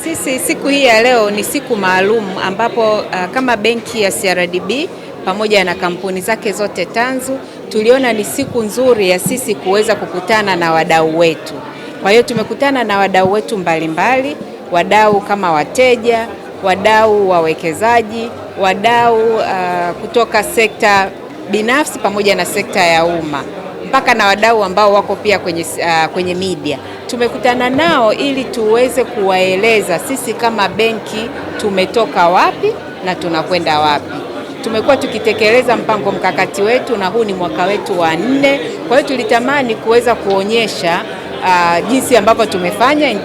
Sisi siku hii ya leo ni siku maalum ambapo kama benki ya CRDB pamoja na kampuni zake zote tanzu tuliona ni siku nzuri ya sisi kuweza kukutana na wadau wetu. Kwa hiyo tumekutana na wadau wetu mbalimbali, wadau kama wateja, wadau wawekezaji, wadau kutoka sekta binafsi pamoja na sekta ya umma, mpaka na wadau ambao wako pia kwenye media. Tumekutana nao ili tuweze kuwaeleza sisi kama benki tumetoka wapi na tunakwenda wapi. Tumekuwa tukitekeleza mpango mkakati wetu na huu ni mwaka wetu wa 4. Kwa hiyo tulitamani kuweza kuonyesha jinsi ambavyo tumefanya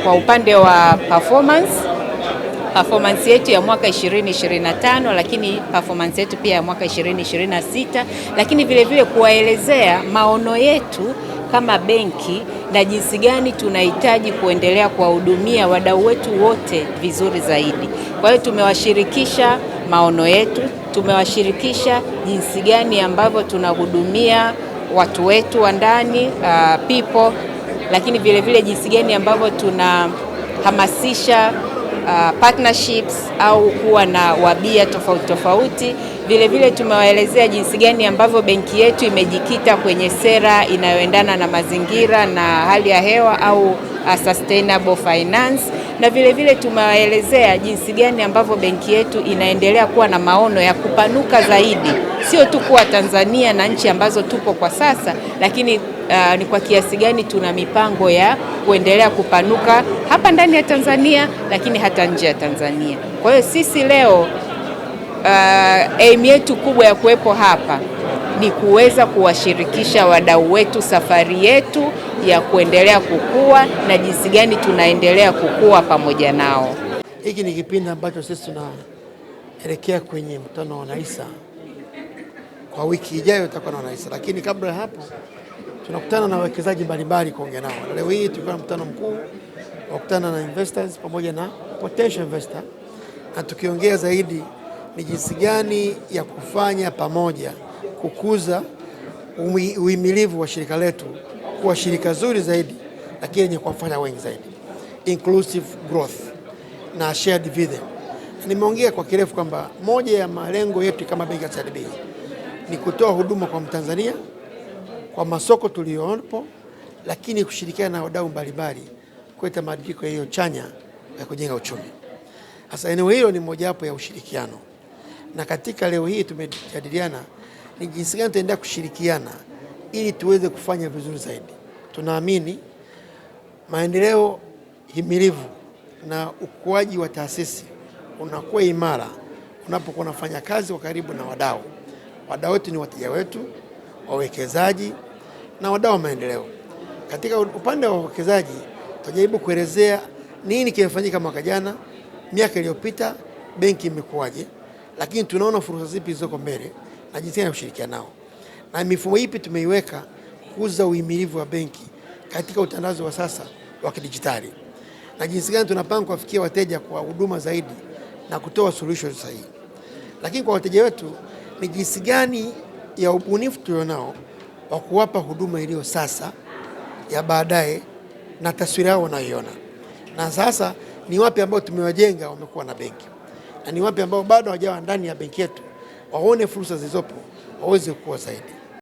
kwa upande wa performance yetu ya mwaka 2025, lakini performance yetu pia ya mwaka 2026, lakini vile vile kuwaelezea maono yetu kama benki na jinsi gani tunahitaji kuendelea kuwahudumia wadau wetu wote vizuri zaidi. Kwa hiyo tumewashirikisha maono yetu, tumewashirikisha jinsi gani ambavyo tunahudumia watu wetu wa ndani people, lakini vile vile jinsi gani ambavyo tunahamasisha partnerships au kuwa na wabia tofauti tofauti. Vile vile tumewaelezea jinsi gani ambavyo benki yetu imejikita kwenye sera inayoendana na mazingira na hali ya hewa au sustainable finance, na vile vile tumewaelezea jinsi gani ambavyo benki yetu inaendelea kuwa na maono ya kupanuka zaidi, sio tu kuwa Tanzania na nchi ambazo tupo kwa sasa, lakini ni kwa kiasi gani tuna mipango ya kuendelea kupanuka hapa ndani ya Tanzania, lakini hata nje ya Tanzania. Kwa hiyo sisi leo aim yetu kubwa ya kuwepo hapa ni kuweza kuwashirikisha wadau wetu safari yetu ya kuendelea kukua na jinsi gani tunaendelea kukua pamoja nao. Hiki ni kipindi ambacho sisi tunaelekea kwenye mkutano wa NAISA. Kwa wiki ijayo tutakuwa na NAISA, lakini kabla ya hapo tunakutana na wawekezaji mbalimbali kuongea nao. Leo hii tulikuwa na mkutano mkuu wa kukutana na investors pamoja na potential investor, na tukiongea zaidi ni jinsi gani ya kufanya pamoja kukuza uhimilivu wa shirika letu kuwa shirika zuri zaidi, lakini yenye kuwafanya wengi zaidi, inclusive growth na shared dividend. Nimeongea kwa kirefu kwamba moja ya malengo yetu kama benki ya CRDB ni kutoa huduma kwa Mtanzania kwa masoko tuliyopo, lakini kushirikiana na wadau mbalimbali kuleta mabadiliko hiyo chanya ya kujenga uchumi. Sasa eneo hilo ni mojawapo ya ushirikiano, na katika leo hii tumejadiliana ni jinsi gani tutaendelea kushirikiana ili tuweze kufanya vizuri zaidi. Tunaamini maendeleo himilivu na ukuaji wa taasisi unakuwa imara unapokuwa unafanya kazi kwa karibu na wadau. Wadau wetu ni wateja wetu, wawekezaji na wadau wa maendeleo. Katika upande wa wawekezaji tutajaribu kuelezea nini kimefanyika mwaka jana, miaka iliyopita benki imekuwaje, lakini tunaona fursa zipi zilizoko mbele na jinsi ya kushirikiana nao, na mifumo ipi tumeiweka kukuza uhimilivu wa benki katika utandawazi wa sasa wa kidijitali, na jinsi gani tunapanga kuwafikia wateja kwa huduma zaidi na kutoa solution sahihi. Lakini kwa wateja wetu ni jinsi gani ya ubunifu tulionao wa kuwapa huduma iliyo sasa ya baadaye na taswira yao wanayoiona, na sasa ni wapi ambao tumewajenga wamekuwa na benki, na ni wapi ambao bado hawajawa ndani ya benki yetu waone fursa zilizopo waweze kuwa zaidi.